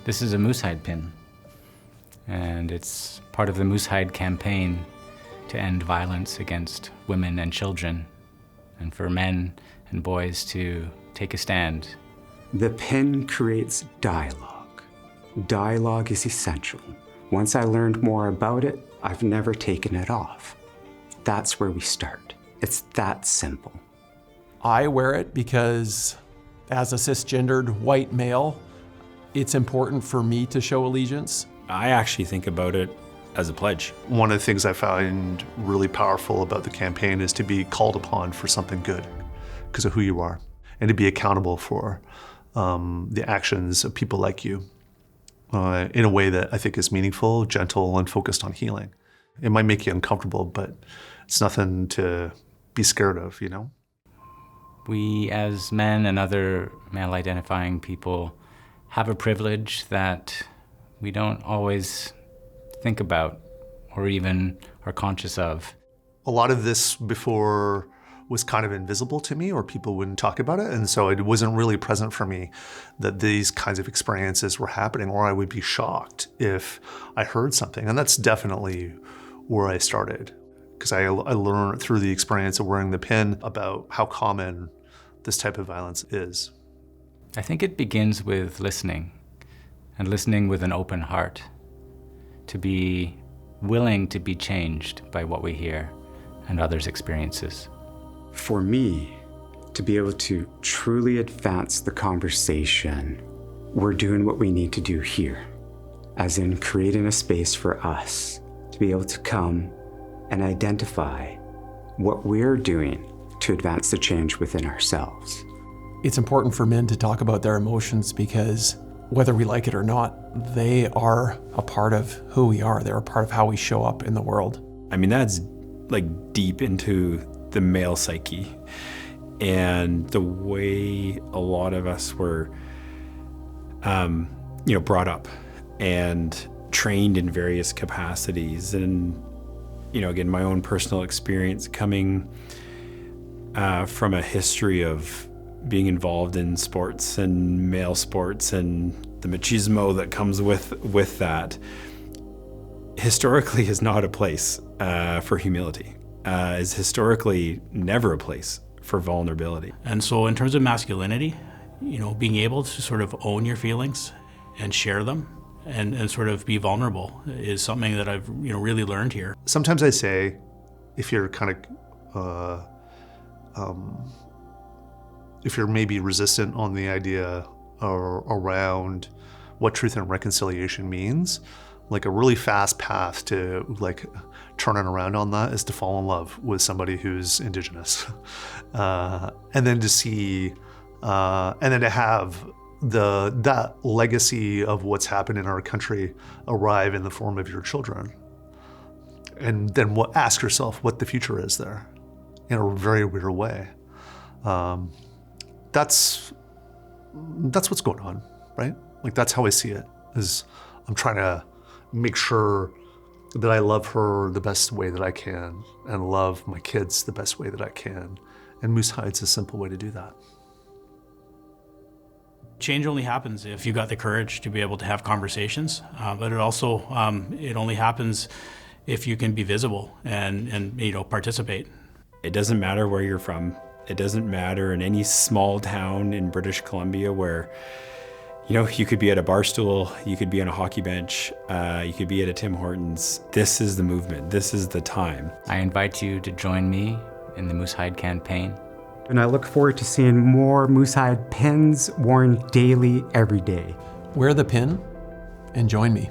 This is a moose hide pin, and it's part of the moose hide campaign to end violence against women and children, and for men and boys to take a stand. The pin creates dialogue. Dialogue is essential. Once I learned more about it, I've never taken it off. That's where we start. It's that simple. I wear it because as a cisgendered white male, it's important for me to show allegiance. I actually think about it as a pledge. One of the things I found really powerful about the campaign is to be called upon for something good because of who you are, and to be accountable for the actions of people like you in a way that I think is meaningful, gentle, and focused on healing. It might make you uncomfortable, but it's nothing to be scared of, you know? We, as men and other male-identifying people, have a privilege that we don't always think about or even are conscious of. A lot of this before was kind of invisible to me, or people wouldn't talk about it, and so it wasn't really present for me that these kinds of experiences were happening, or I would be shocked if I heard something. And that's definitely where I started, because I learned through the experience of wearing the pin about how common this type of violence is. I think it begins with listening, and listening with an open heart, to be willing to be changed by what we hear and others' experiences. For me, to be able to truly advance the conversation, we're doing what we need to do here, as in creating a space for us to be able to come and identify what we're doing to advance the change within ourselves. It's important for men to talk about their emotions because whether we like it or not, they are a part of who we are. They're a part of how we show up in the world. I mean, that's like deep into the male psyche, and the way a lot of us were, brought up and trained in various capacities. And, again, my own personal experience coming from a history of being involved in sports and male sports and the machismo that comes with that, historically is not a place for humility. Is historically never a place for vulnerability. And so in terms of masculinity, being able to sort of own your feelings and share them and sort of be vulnerable is something that I've really learned here. Sometimes I say, if you're kind of, if you're maybe resistant on the idea around what truth and reconciliation means, like a really fast path to like turning around on that is to fall in love with somebody who's Indigenous. And then to see, and then to have that legacy of what's happened in our country arrive in the form of your children. And then ask yourself what the future is there in a very weird way. That's what's going on, right? Like that's how I see it, is I'm trying to make sure that I love her the best way that I can and love my kids the best way that I can. And moose hide's a simple way to do that. Change only happens if you got the courage to be able to have conversations, but it also, it only happens if you can be visible and participate. It doesn't matter where you're from. It doesn't matter in any small town in British Columbia where you could be at a bar stool, you could be on a hockey bench, you could be at a Tim Hortons. This is the movement. This is the time. I invite you to join me in the Moose Hide campaign. And I look forward to seeing more moose hide pins worn daily, every day. Wear the pin and join me.